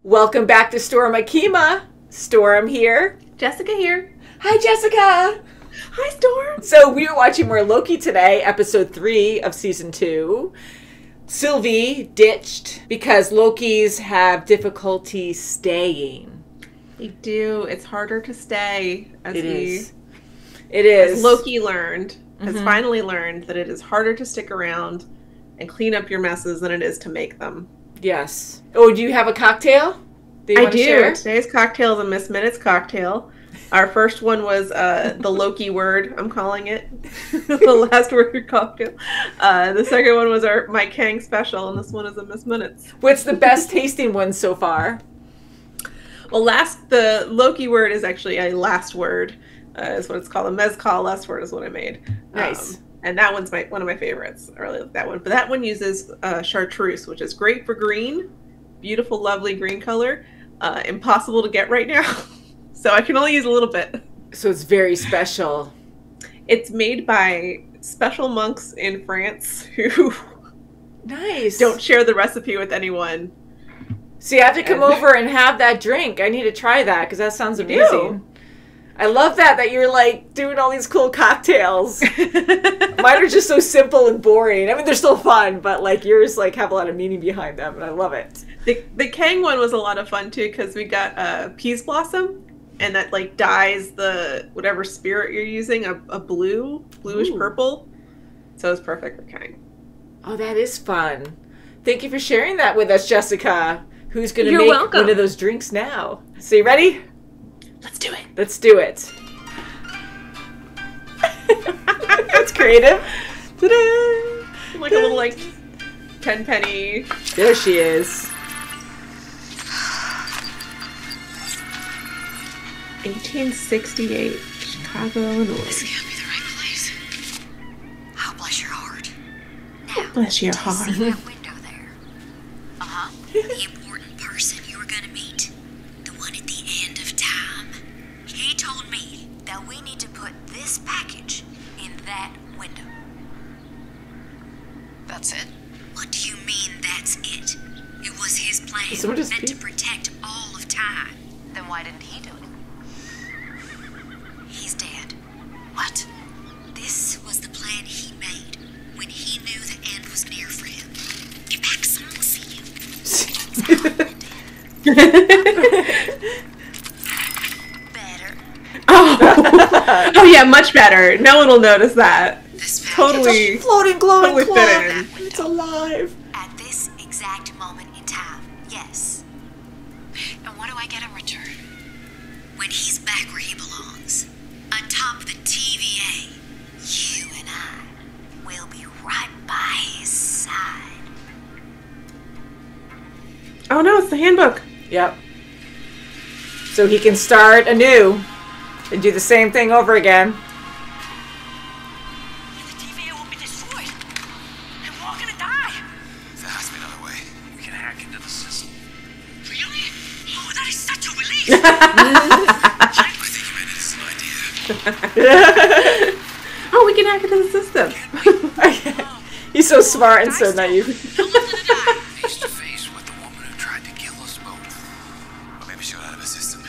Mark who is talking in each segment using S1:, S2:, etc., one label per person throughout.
S1: Welcome back to Storm Akima. Storm here.
S2: Jessica here.
S1: Hi, Jessica.
S2: Hi, Storm.
S1: So we are watching more Loki today, episode 3 of season 2. Sylvie ditched because Lokis have difficulty staying.
S2: They do. It's harder to stay.
S1: It is. As
S2: Loki learned, has finally learned that it is harder to stick around and clean up your messes than it is to make them.
S1: Yes. Oh, do you have a cocktail?
S2: I do. Today's cocktail is a Miss Minutes cocktail. Our first one was the Loki word, I'm calling it. The last word cocktail. The second one was my Kang special, and this one is a Miss Minutes.
S1: What's the best tasting one so far?
S2: Well, the Loki word is actually a last word, is what it's called. A mezcal last word is what I made.
S1: Nice.
S2: And that one's one of my favorites. I really like that one. But that one uses chartreuse, which is great for green. Beautiful, lovely green color. Impossible to get right now. So I can only use a little bit.
S1: So it's very special.
S2: It's made by special monks in France who don't share the recipe with anyone.
S1: So you have to come over and have that drink. I need to try that because that sounds amazing. I love that you're like doing all these cool cocktails. Mine are just so simple and boring. I mean, they're still fun, but like yours like have a lot of meaning behind them, and I love it.
S2: The Kang one was a lot of fun too because we got peas blossom, and that like dyes the whatever spirit you're using a bluish purple. So it's perfect for Kang.
S1: Oh, that is fun. Thank you for sharing that with us, Jessica. Who's going to make one of those drinks now? So you ready?
S2: Let's do it.
S1: Let's do it. That's creative. Ta-da!
S2: Like a little like 10-penny.
S1: There she is.
S2: 1868, Chicago, Illinois.
S3: This can't be the right place. Oh, bless your heart. Now,
S2: bless your heart.
S3: Do you see that window there? Uh-huh. The important person you were going to meet. The one at the end of time. He told me that we need to put this package in that window. That's it? What do you mean, that's it? It was his plan, meant to protect all of time. Then why didn't he do it? He's dead. What? This was the plan he made when he knew the end was near for him. Get back, someone will see you. Better.
S2: Oh yeah, much better. No one will notice that.
S3: This
S2: totally
S1: it's a floating, glowing
S2: totally
S1: clock. It's alive.
S3: At this exact moment in time, yes. And what do I get in return? When he's back where he belongs, atop the TVA, you and I will be right by his side.
S2: Oh no, it's the handbook.
S1: Yep. So he can start anew and do the same thing over again.
S3: The TVA will be destroyed. And we're all gonna die.
S4: There has to be another way. We can hack into the system.
S3: Really? Oh, that is such a relief.
S4: I think you made it as an idea.
S2: Oh, we can hack into the system.
S1: He's so smart and so naive.
S4: Face to face with the woman who tried to kill us both. Or maybe she got out of her system.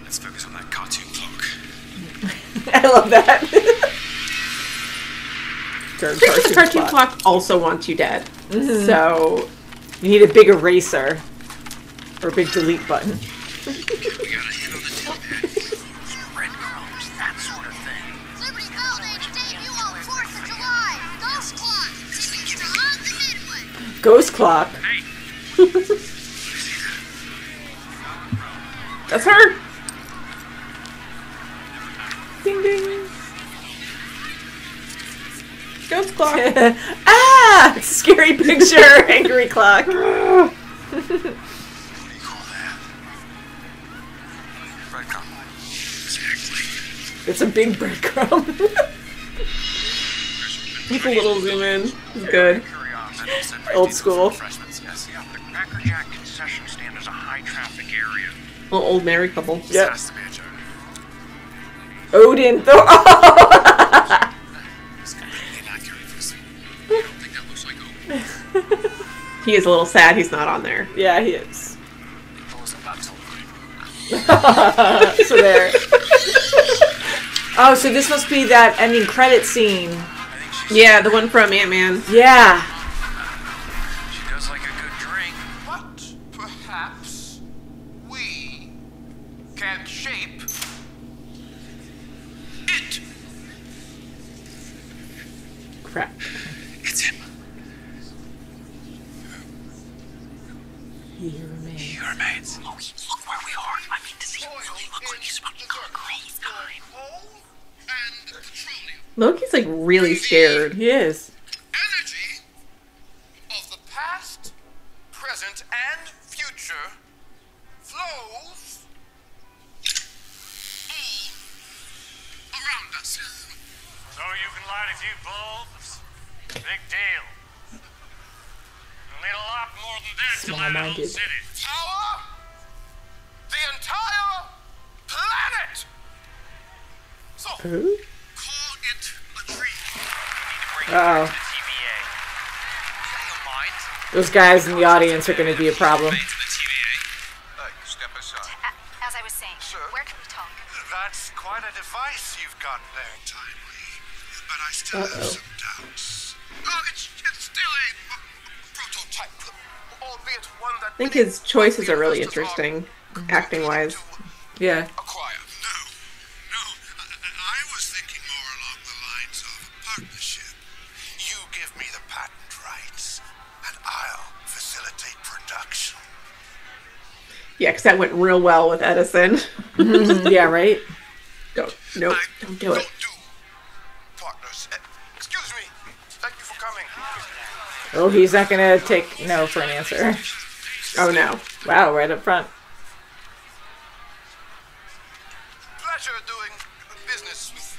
S4: Let's focus on that cartoon clock.
S1: I love that.
S2: The cartoon clock also wants you dead. So
S1: you need a big eraser or a big delete button.
S4: We got a hit on the tip pad. Breadcrumbs, that sort of thing.
S5: Liberty Validated debut on 4th of July. Ghost Clock. Tickets to On the Midway.
S1: Ghost clock.
S4: Hey!
S2: that's her.
S1: Ding ding.
S2: Ghost clock.
S1: Ah! Scary picture. Angry clock.
S4: What do you call that? Breadcrumb. Exactly.
S1: It's a big breadcrumb.
S2: With a little zoom in. It's good.
S1: Old school.
S4: Yes, yeah. The Cracker Jack concession stand is a high traffic area.
S2: Little old married couple.
S1: Yep.
S4: That's the banjo.
S1: Odin.
S4: It's completely inaccurate. I don't think that looks like Odin.
S2: He is a little sad he's not on there.
S1: Yeah, he is.
S4: What was
S1: So there. Oh, so this must be that ending credit scene.
S2: Yeah, the one from Ant-Man.
S1: Yeah.
S4: She does like a good drink. But perhaps we can shape it.
S1: Crap.
S4: It's him.
S1: He remains.
S4: He remains. Loki, look where we are. I mean to see him really look like he's about to conquer all of time.
S2: Loki's like really scared.
S1: He is.
S4: Energy of the past, present, and future flows all around us. So you can light a few bulbs. Big deal. You'll need a lot more than that to light a whole
S1: Small-minded.
S4: city. Power the entire planet. So
S1: Who?
S4: call it a dream.
S1: Uh-oh. Those guys in the audience are going to be a problem.
S4: Step aside.
S3: As I was saying,
S4: Sir?
S3: where can we talk?
S4: That's quite a device you've got there, Timely. But I still have some doubts. Oh, it's still a prototype, albeit one that
S2: I think his choices are really interesting, acting-wise.
S1: Yeah.
S4: acquire. No, I was thinking more along the lines of a partnership. You give me the patent rights, and I'll facilitate production.
S2: Yeah, because that went real well with Edison.
S1: Yeah, right?
S2: Don't do it.
S4: Don't do partners. Excuse me. Thank you for coming.
S1: Oh, he's not going to take no for an answer.
S2: Oh no.
S1: Wow, right up front.
S4: Pleasure doing business with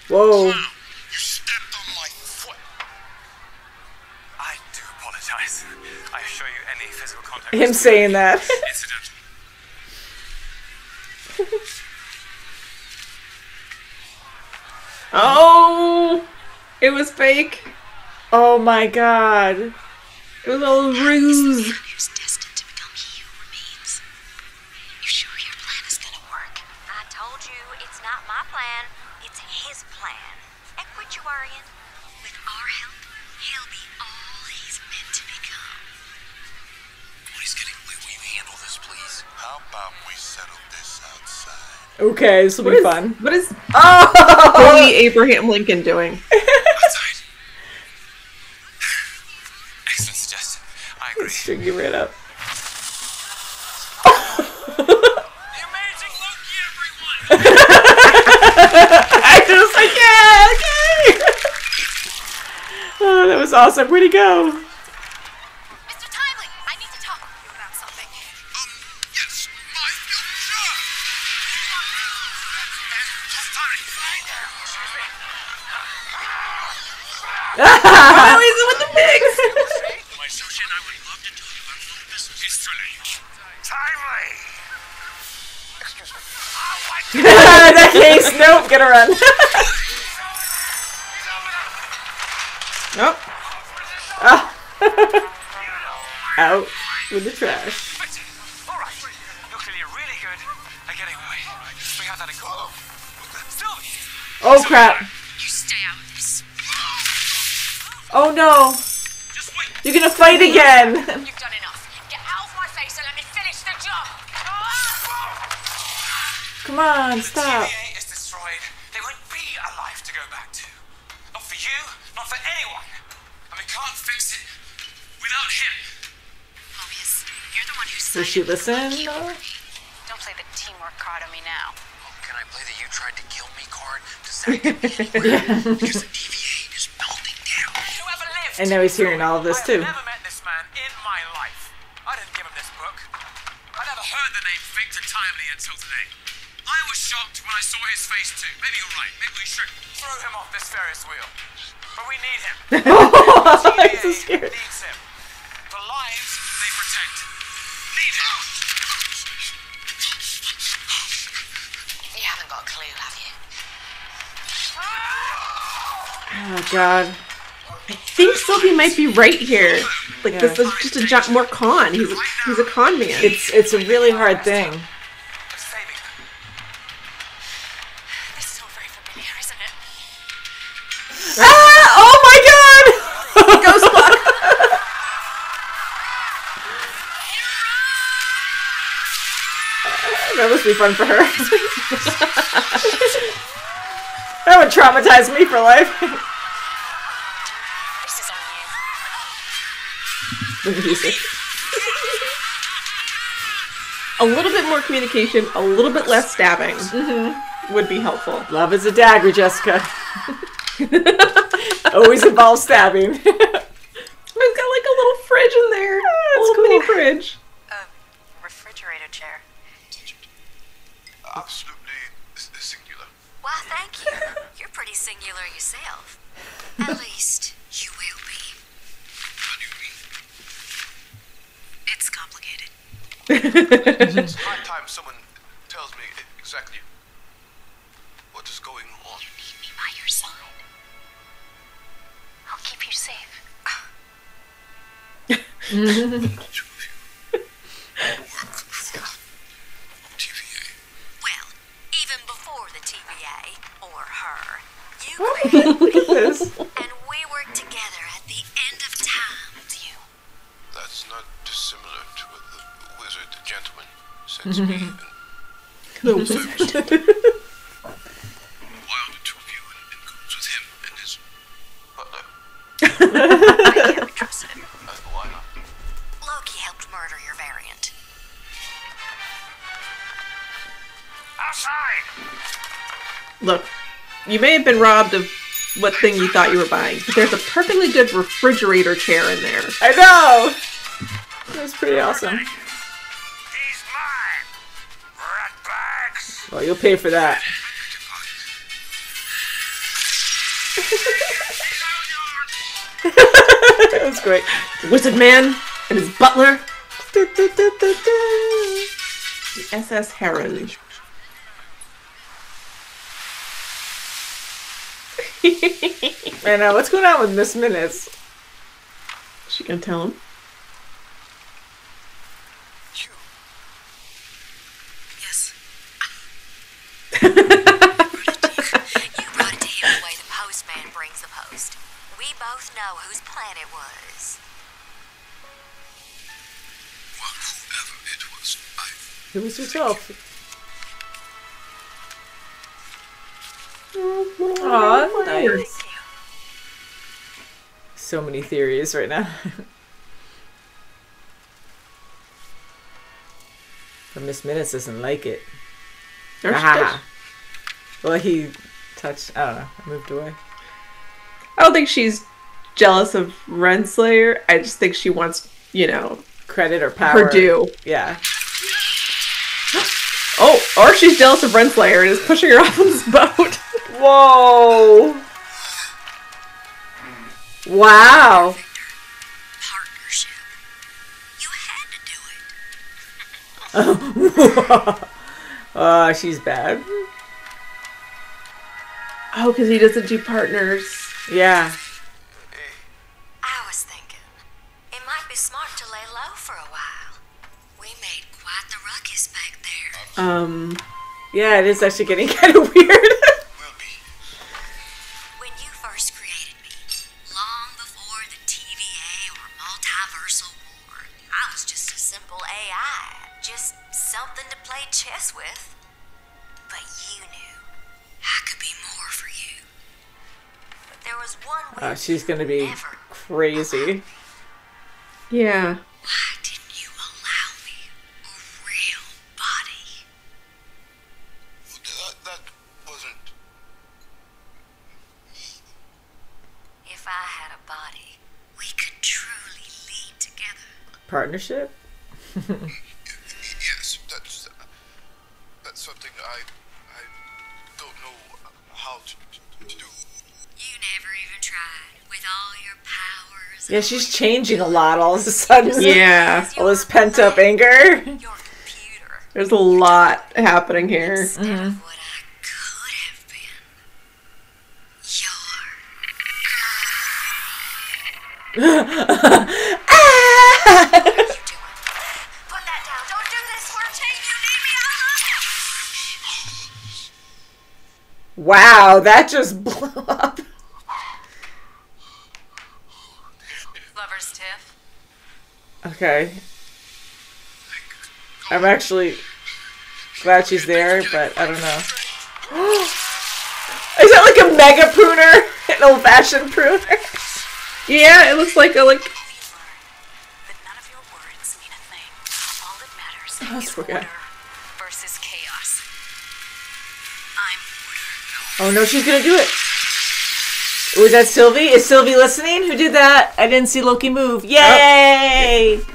S4: you.
S1: Whoa.
S4: You stepped on my foot. I do apologize. I assure you any physical contact.
S1: Him saying that.
S4: Incidental.
S2: Oh! It was fake.
S1: Oh my god.
S2: It was all a ruse.
S3: Who's destined to become he who remains? You sure your plan is gonna work? I told you it's not my plan, it's his plan. And quit your worrying. With our help, he'll be all he's meant to become.
S4: Please, will you handle this, please? How about we settle this outside?
S1: Okay, this will be fun.
S2: What is
S1: Oh!
S2: Tony Abraham Lincoln doing?
S4: Outside. Excellent suggestion. I agree.
S1: String you right up.
S4: The amazing Loki, everyone!
S1: I was like, yeah, okay. Oh, that was awesome. Where'd he go?
S3: Mr. Timely, I need to talk with you about something.
S4: Yes, my future!
S2: Oh, he's with the pigs!
S4: My associate and I would love to tell you about full business history. Timely! Excuse me.
S1: In that case, nope, get a run.
S2: Nope.
S1: Out with the trash.
S4: Alright, you're clearly really good at getting away. We have that in common. Sylvie!
S1: Oh crap.
S3: You stay out of this.
S1: Oh no.
S4: Just wait!
S1: You're gonna fight again.
S3: You've done enough. Get out of my face and let me finish the job.
S1: Come on, stop.
S4: TVA is destroyed. They won't be a life to go back to. Not for you, not for anyone. And we can't fix it without him.
S3: Mobius, you're the one who
S1: Does she listen?
S3: Don't play the teamwork card on me now.
S4: Can I play the you tried to kill me card? Does that get me anywhere? Because the TVA is melting down. Whoever lived?
S1: And now he's hearing all of this too.
S4: I've never met this man in my life. I didn't give him this book. I never heard the name Victor Timely until today. I was shocked when I saw his face too. Maybe you're right. Maybe we should throw him off this Ferris wheel. But we need him.
S1: I'm so scared.
S4: Needs him. The lives they protect. Need him.
S3: You haven't got a clue, have you?
S1: Oh god.
S2: I think Sylvie might be right here. Like, this is just a more con. He's a con man.
S1: It's a really hard thing.
S5: This is all very familiar, isn't it?
S1: Ah! Oh my god!
S2: Ghost clock.
S1: That must be fun for her. That would traumatize me for life.
S5: This is on you.
S1: The music.
S2: A little bit more communication, a little bit less stabbing would be helpful.
S1: Love is a dagger, Jessica. Always involves stabbing.
S2: We've got like a little fridge in there. A little mini fridge.
S5: Refrigerator chair.
S4: Absolutely singular.
S3: Why, thank you. You're pretty singular yourself. At least, you will be.
S4: How do you mean?
S3: It's complicated.
S4: It's high time someone tells me exactly what is going on.
S3: You need me by your side. I'll keep you safe.
S4: The two of you work for TVA.
S3: Well, even before the TVA, or her, you
S1: Look
S3: created
S1: at this.
S3: and we work together at the end of time with you.
S4: That's not dissimilar to what the wizard, the gentleman, said to me. And
S2: The
S4: why
S2: wizard.
S4: are the two of you in cahoots with him and his butler?
S3: I can't be trusted.
S4: Why not?
S3: Loki helped murder your variant.
S4: Outside!
S2: Look, you may have been robbed of what thing you thought you were buying, but there's a perfectly good refrigerator chair in there.
S1: I know! That's pretty awesome.
S4: He's mine! Ratbags!
S1: Well, you'll pay for that. That was great.
S2: Wizard Man and his butler, the SS Heron.
S1: I know, what's going on with Miss Minutes?
S2: She gonna tell him?
S3: Yes. You brought it to him the way the postman brings the post. We both know whose plan it was.
S4: Well, whoever it was,
S1: It was yourself. Aw, nice. So many theories right now. But Miss Minutes doesn't like it.
S2: Or she
S1: Ah.
S2: does.
S1: Well, he touched. I don't know. Moved away.
S2: I don't think she's jealous of Renslayer. I just think she wants,
S1: Credit or power.
S2: her due.
S1: Yeah.
S2: Oh, or she's jealous of Renslayer and is pushing her off on this boat.
S1: Whoa. Wow.
S3: Partnership. You had to do it.
S1: She's bad.
S2: Oh, because he doesn't do partners.
S1: Yeah.
S3: I was thinking, it might be smart to lay low for a while. We made quite the ruckus back there.
S1: Yeah, it is actually getting kind of weird.
S4: will be.
S3: When you first created me, long before the TVA or multiversal war, I was just a simple AI. Just something to play chess with. But you knew I could be more for you. But there was one way
S1: She's gonna be
S3: never.
S1: crazy.
S2: Yeah.
S3: Why didn't you allow me a real body?
S4: That wasn't.
S3: If I had a body, we could truly lead together.
S1: Partnership?
S4: Yes, that's something I don't know how to do.
S3: You never even tried with all your powers.
S1: Yeah, she's changing a lot all of a sudden.
S2: Yeah.
S1: All this pent up anger.
S3: Your computer.
S2: There's a lot happening here.
S3: Instead of what I could have been. Your What are you doing? Put that down. Don't do this. We're a team. You need me. I love you.
S1: Wow, that just blew up.
S3: Lovers, Tiff.
S1: Okay. I'm actually glad she's there, but I don't know. Is that like a mega pruner? An old-fashioned pruner?
S2: Yeah, it looks like a like.
S3: But none of your words mean a thing. All that matters
S1: That's
S3: is
S1: okay.
S3: order versus chaos. I'm order.
S1: Oh no, she's gonna do it. Was that Sylvie? Is Sylvie listening? Who did that? I didn't see Loki move. Yay!
S2: Oh.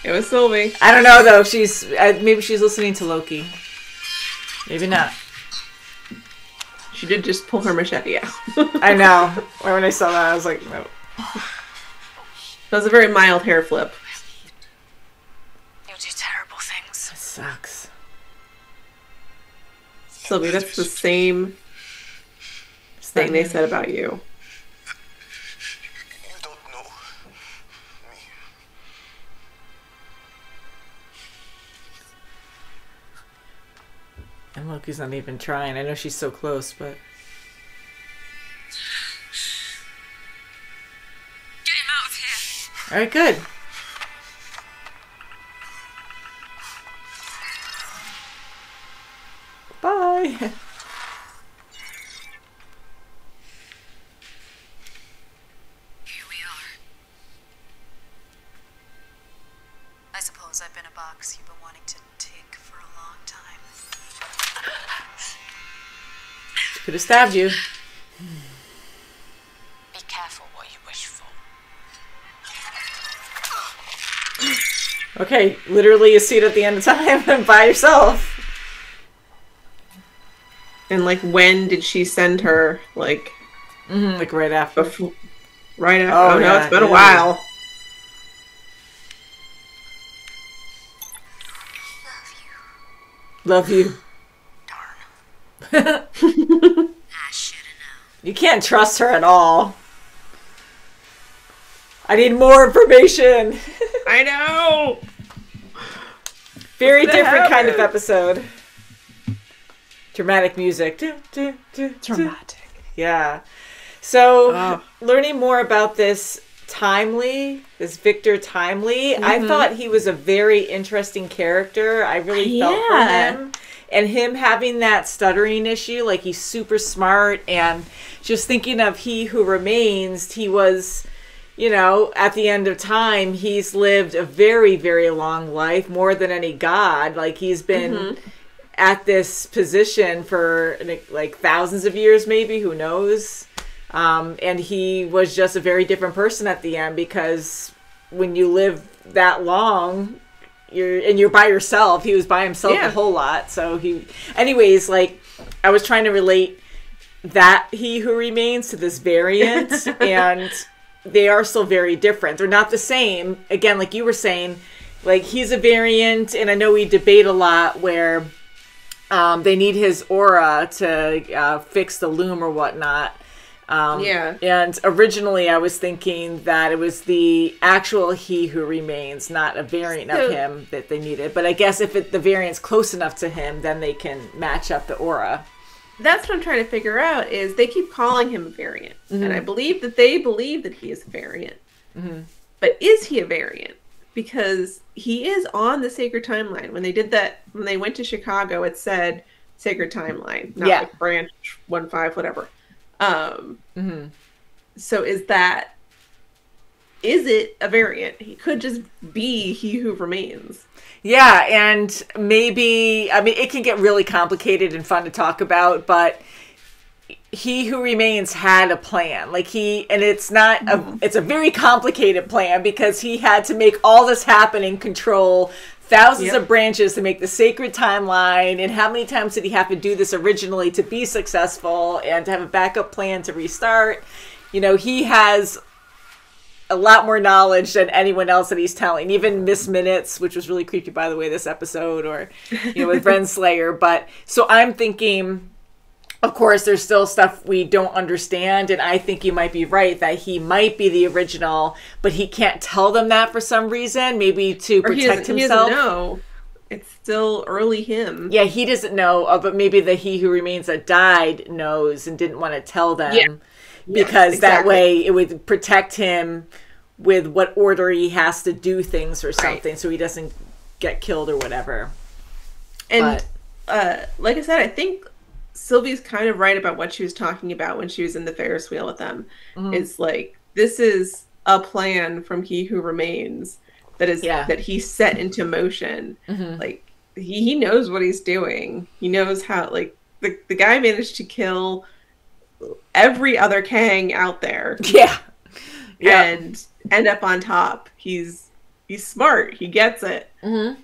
S2: It was Sylvie.
S1: I don't know though. She's maybe she's listening to Loki. Maybe not.
S2: She did just pull her machete out.
S1: I know. When I saw that, I was like, no.
S2: That was a very mild hair flip.
S3: You do terrible things.
S1: That sucks.
S2: Sylvie, that's the same thing they said about you.
S6: You don't know me.
S1: And Loki's not even trying. I know she's so close, but...
S3: Get him out of here.
S1: Alright, good. Bye.
S3: Here we are. I suppose I've been a box you've been wanting to take for a long time.
S1: Could have stabbed you.
S3: Be careful what you wish for.
S1: Okay, literally a seat at the end of time by yourself.
S2: And like, when did she send her? Like,
S1: Like right after.
S2: before, right after.
S1: Oh,
S2: Oh, no,
S1: yeah,
S2: it's been a
S1: yeah.
S2: while.
S1: Love you.
S3: Darn. I should have known.
S1: You can't trust her at all. I need more information.
S2: I know.
S1: Very
S2: What's gonna
S1: different kind of
S2: happen?
S1: episode. Dramatic music.
S2: Dramatic.
S1: Yeah. So,
S2: Oh.
S1: learning more about this Victor Timely, I thought he was a very interesting character. I really felt for
S2: Yeah.
S1: him. And him having that stuttering issue, like he's super smart, and just thinking of He Who Remains, he was, you know, at the end of time, he's lived a very, very long life, more than any god. Like he's been at this position for like thousands of years, maybe, who knows? And he was just a very different person at the end, because when you live that long, you're by yourself. He was by himself a whole lot. So anyways, like I was trying to relate that He Who Remains to this variant, and they are still very different. They're not the same. Again, like you were saying, like he's a variant, and I know we debate a lot where they need his aura to fix the loom or whatnot. And originally I was thinking that it was the actual He Who Remains, not a variant of him that they needed. But I guess if the variant's close enough to him, then they can match up the aura.
S2: That's what I'm trying to figure out, is they keep calling him a variant. And I believe that they believe that he is a variant. But is he a variant? Because he is on the Sacred Timeline. When they did that, when they went to Chicago, it said Sacred Timeline, not like branch 1-5, whatever. So is it a variant? He could just be He Who Remains.
S1: Yeah, and maybe, I mean, it can get really complicated and fun to talk about, but He Who Remains had a plan. Like and it's not, it's a very complicated plan, because he had to make all this happen and control thousands of branches to make the Sacred Timeline. And how many times did he have to do this originally to be successful and to have a backup plan to restart? You know, he has a lot more knowledge than anyone else that he's telling. Even Miss Minutes, which was really creepy, by the way, this episode, or, you know, with Renslayer. But so I'm thinking, of course, there's still stuff we don't understand, and I think you might be right that he might be the original, but he can't tell them that for some reason, maybe to protect himself.
S2: He doesn't know. It's still early him.
S1: Yeah, he doesn't know, but maybe the He Who Remains that died knows and didn't want to tell them because that way it would protect him with what order he has to do things or something, so he doesn't get killed or whatever.
S2: And like I said, I think Sylvie's kind of right about what she was talking about when she was in the Ferris wheel with them. It's like, this is a plan from He Who Remains that is that he set into motion. Like, he knows what he's doing. He knows how, like, the guy managed to kill every other Kang out there. And end up on top. He's smart. He gets it.
S1: And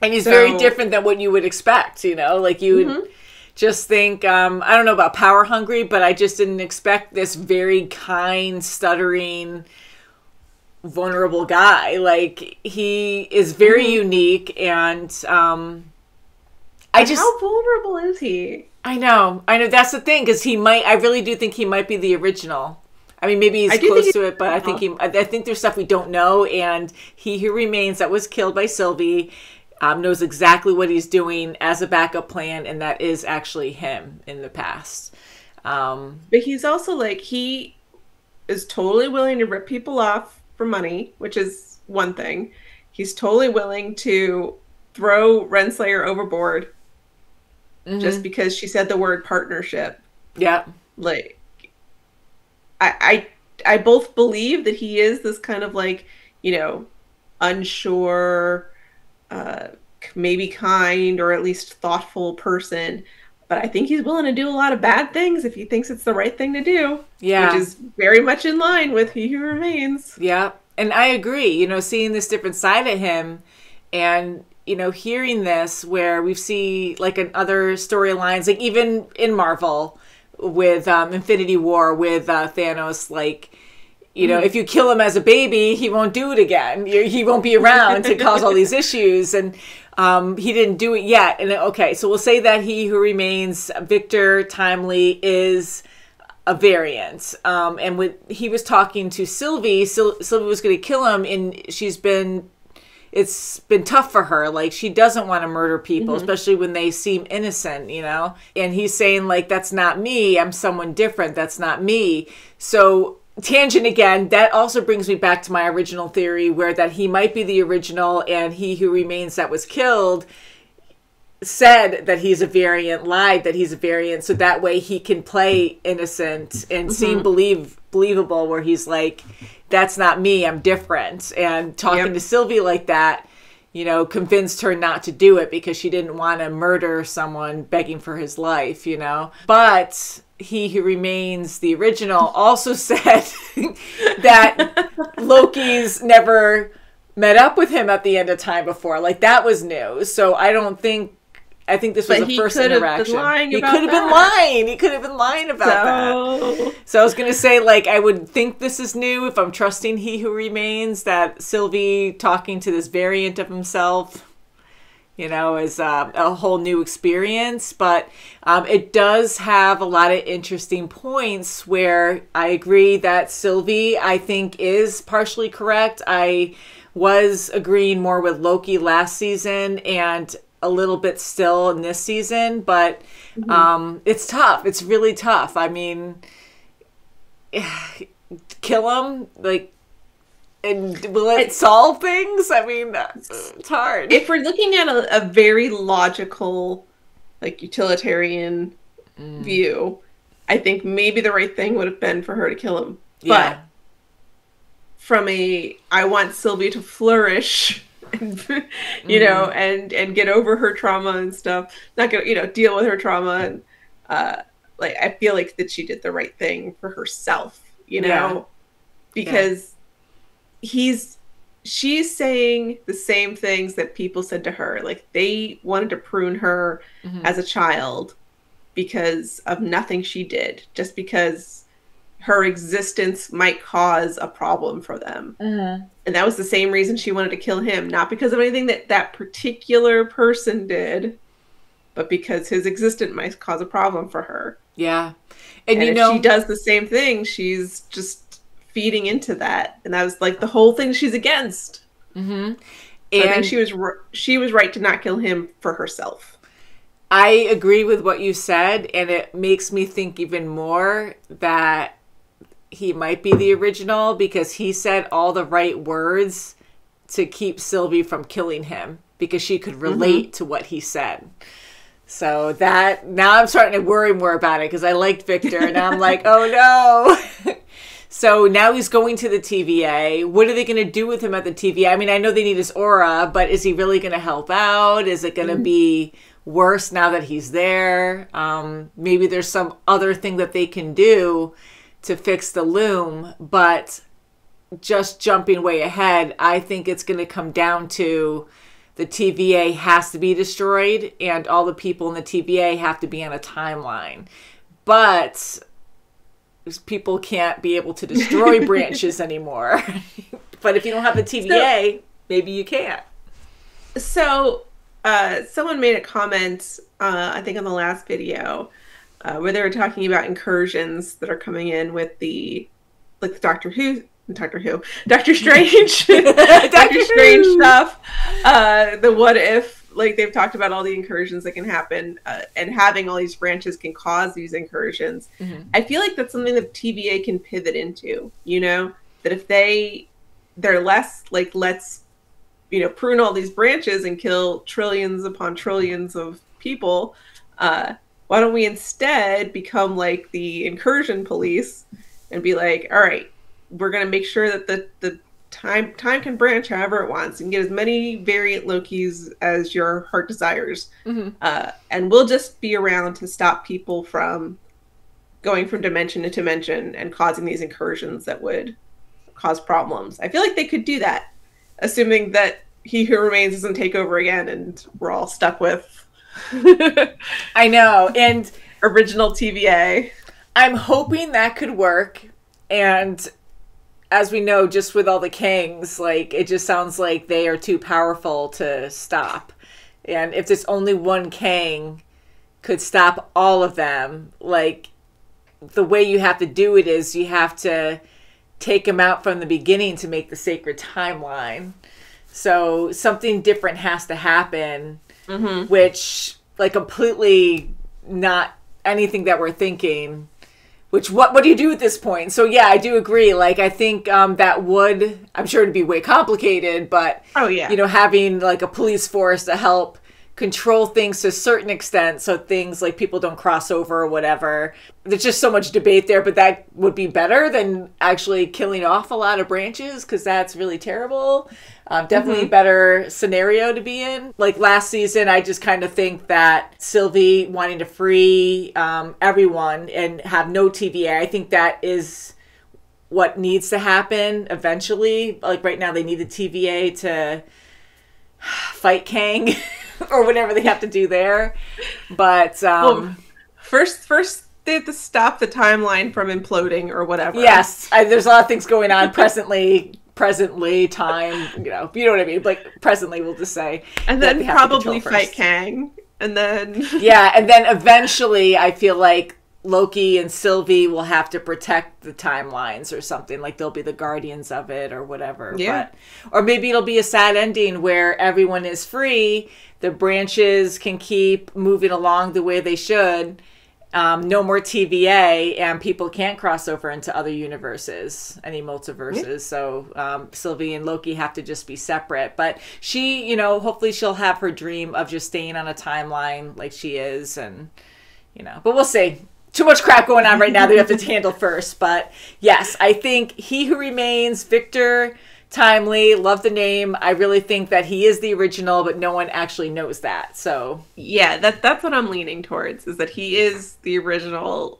S1: he's very different than what you would expect, you know? Like, you would just think, I don't know about power hungry, but I just didn't expect this very kind, stuttering, vulnerable guy. Like, he is very unique, and how
S2: vulnerable is he?
S1: I know. That's the thing, because I really do think he might be the original. I mean, maybe he's close to it, but I think there's stuff we don't know, and He Who Remains that was killed by Sylvie knows exactly what he's doing as a backup plan, and that is actually him in the past.
S2: But he's also, like, he is totally willing to rip people off for money, which is one thing. He's totally willing to throw Renslayer overboard just because she said the word partnership. Yeah. Like, I both believe that he is this kind of, like, you know, unsure, maybe kind or at least thoughtful person, but I think he's willing to do a lot of bad things if he thinks it's the right thing to do. Yeah. Which is very much in line with He Who Remains.
S1: Yeah. And I agree, you know, seeing this different side of him and, you know, hearing this where we see, like, in other storylines, like even in Marvel with Infinity War with Thanos, like, you know, if you kill him as a baby, he won't do it again. He won't be around to cause all these issues. And he didn't do it yet. And okay, so we'll say that He Who Remains, Victor Timely, is a variant. And when he was talking to Sylvie, Sylvie was going to kill him, and it's been tough for her. Like, she doesn't want to murder people, especially when they seem innocent, you know? And he's saying, like, that's not me. I'm someone different. That's not me. So, tangent again, that also brings me back to my original theory where that he might be the original, and He Who Remains that was killed said that he's a variant, lied that he's a variant, so that way he can play innocent and seem believable, where he's like, that's not me, I'm different. And talking to Sylvie like that, you know, convinced her not to do it because she didn't want to murder someone begging for his life, you know. But He Who Remains, the original, also said that Loki's never met up with him at the end of time before. Like, that was new. So I think this was the first interaction. He could have been lying. He could have been lying about that. So I was going to say, like, I would think this is new if I'm trusting He Who Remains, that Sylvie talking to this variant of himself, you know, is a whole new experience. But it does have a lot of interesting points where I agree that Sylvie, I think, is partially correct. I was agreeing more with Loki last season and a little bit still in this season, but it's tough. It's really tough. I mean, kill him, like, and will it solve things? I mean, it's hard.
S2: If we're looking at a very logical, like, utilitarian view, I think maybe the right thing would have been for her to kill him. But from I want Sylvie to flourish, you know, and get over her trauma and stuff, not get, you know, deal with her trauma, and like, I feel like that she did the right thing for herself, you know, because she's saying the same things that people said to her. Like, they wanted to prune her as a child because of nothing she did, just because her existence might cause a problem for them. And that was the same reason she wanted to kill him. Not because of anything that particular person did, but because his existence might cause a problem for her.
S1: Yeah.
S2: And if she does the same thing, she's just feeding into that. And that was like the whole thing she's against.
S1: Mm-hmm.
S2: So I think she was right to not kill him for herself.
S1: I agree with what you said, and it makes me think even more that he might be the original, because he said all the right words to keep Sylvie from killing him, because she could relate to what he said. So that, now I'm starting to worry more about it, because I liked Victor, and now I'm like, oh no. So now he's going to the TVA. What are they going to do with him at the TVA? I mean, I know they need his aura, but is he really going to help out? Is it going to be worse now that he's there? Maybe there's some other thing that they can do to fix the loom, but just jumping way ahead, I think it's going to come down to the TVA has to be destroyed and all the people in the TVA have to be on a timeline. But people can't be able to destroy branches anymore. But if you don't have the TVA, maybe you can't.
S2: So someone made a comment, I think on the last video, where they were talking about incursions that are coming in with the Doctor Strange, Doctor Strange stuff. The what if, like they've talked about all the incursions that can happen, and having all these branches can cause these incursions. Mm-hmm. I feel like that's something that TVA can pivot into, you know, that if they're less like, let's, you know, prune all these branches and kill trillions upon trillions of people. Why don't we instead become like the incursion police and be like, all right, we're going to make sure that the time can branch however it wants and get as many variant Lokis as your heart desires. Mm-hmm. And we'll just be around to stop people from going from dimension to dimension and causing these incursions that would cause problems. I feel like they could do that, assuming that He Who Remains doesn't take over again and we're all stuck with
S1: I know, and
S2: original TVA.
S1: I'm hoping that could work. And as we know, just with all the Kangs, like, it just sounds like they are too powerful to stop. And if there's only one Kang could stop all of them, like, the way you have to do it is you have to take them out from the beginning to make the sacred timeline. So something different has to happen, mm-hmm. which, like, completely not anything that we're thinking. Which, what do you do at this point? So, yeah, I do agree. Like, I think that would, I'm sure it'd be way complicated, but, you know, having, like, a police force to help control things to a certain extent so things like people don't cross over or whatever. There's just so much debate there, but that would be better than actually killing off a lot of branches, because that's really terrible. Definitely a better scenario to be in. Like last season, I just kind of think that Sylvie wanting to free everyone and have no TVA, I think that is what needs to happen eventually. Like right now, they need the TVA to fight Kang or whatever they have to do there. But
S2: well, first they have to stop the timeline from imploding or whatever.
S1: Yes, there's a lot of things going on presently, time, you know what I mean? Like, presently, we'll just say.
S2: And then probably fight Kang. And then...
S1: Yeah, and then eventually, I feel like Loki and Sylvie will have to protect the timelines or something. Like, they'll be the guardians of it or whatever.
S2: Yeah.
S1: Or maybe it'll be a sad ending where everyone is free, the branches can keep moving along the way they should, no more TVA, and people can't cross over into other universes, any multiverses. Yeah. So Sylvie and Loki have to just be separate. But she, you know, hopefully she'll have her dream of just staying on a timeline like she is, and, you know, but we'll see. Too much crap going on right now that we have to handle first. But yes, I think He Who Remains, Victor Timely, love the name. I really think that he is the original, but no one actually knows that. So
S2: yeah, that's what I'm leaning towards, is that he is the original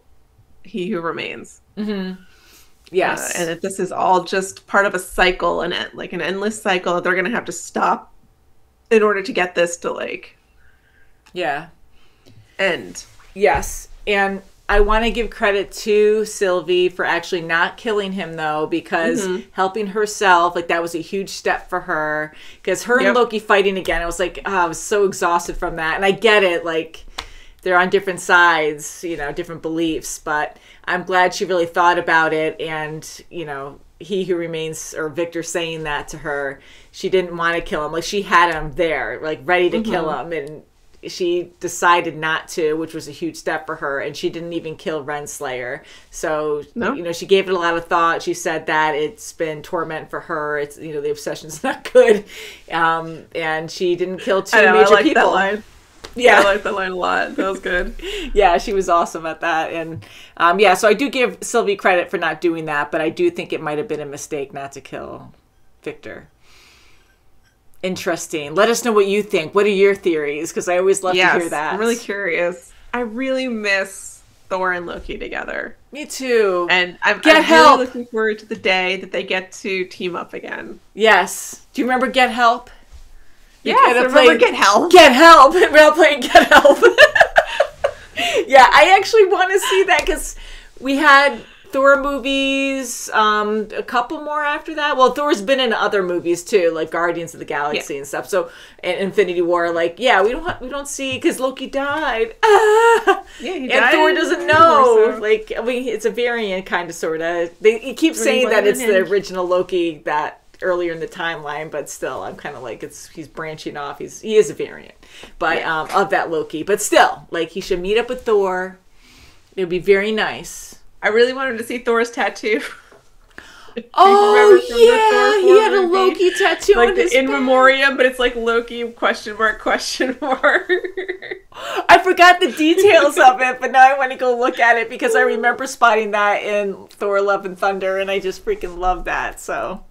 S2: He Who Remains.
S1: Mm-hmm. Yes.
S2: And that this is all just part of a cycle, and like an endless cycle that they're going to have to stop in order to get this to, like,
S1: yeah,
S2: end.
S1: Yes. And I want to give credit to Sylvie for actually not killing him, though, because helping herself, like, that was a huge step for her. Because her and Loki fighting again, I was like, oh, I was so exhausted from that. And I get it, like, they're on different sides, you know, different beliefs. But I'm glad she really thought about it. And, you know, he who remains, or Victor saying that to her, she didn't want to kill him. Like, she had him there, like, ready to kill him. And she decided not to, which was a huge step for her, and she didn't even kill Renslayer. So, you know, she gave it a lot of thought. She said that it's been torment for her. It's, you know, the obsession's not good. And she didn't kill two major people.
S2: That line. Yeah, I like that line a lot. That was good.
S1: Yeah, she was awesome at that. And yeah, so I do give Sylvie credit for not doing that, but I do think it might have been a mistake not to kill Victor. Interesting. Let us know what you think. What are your theories? Because I always love to hear that.
S2: I'm really curious. I really miss Thor and Loki together.
S1: Me too.
S2: And I'm really looking forward to the day that they get to team up again.
S1: Yes. Do you remember Get Help?
S2: Yeah, I remember Get Help.
S1: Get Help. We're all playing Get Help. Yeah, I actually want to see that because we had Thor movies, a couple more after that. Well, Thor's been in other movies too, like Guardians of the Galaxy and stuff. So, and Infinity War, like, yeah, we don't see because Loki died. Ah! Yeah, he died. And Thor doesn't know. Like, I mean, it's a variant kind of, sort of. He keeps saying that it's the original Loki that earlier in the timeline, but still, I'm kind of like, he's branching off. He is a variant, but of that Loki. But still, like, he should meet up with Thor. It would be very nice.
S2: I really wanted to see Thor's tattoo.
S1: Oh, yeah, he had a Loki tattoo
S2: like
S1: on his
S2: in
S1: back.
S2: memoriam, but it's like Loki question mark.
S1: I forgot the details of it, but now I want to go look at it because I remember spotting that in Thor: Love and Thunder, and I just freaking love that. So,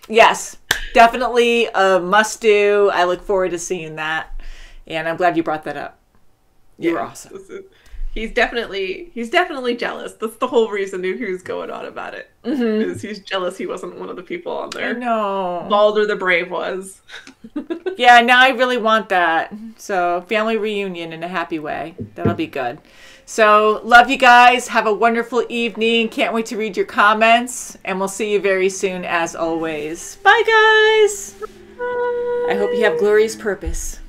S1: yes, definitely a must-do. I look forward to seeing that, and I'm glad you brought that up. You were awesome.
S2: He's definitely jealous. That's the whole reason who's going on about it. Is he's jealous he wasn't one of the people on there.
S1: I know.
S2: Balder the Brave was.
S1: Yeah, now I really want that. So, family reunion in a happy way. That'll be good. So, love you guys. Have a wonderful evening. Can't wait to read your comments. And we'll see you very soon, as always. Bye, guys. Bye. I hope you have glorious purpose.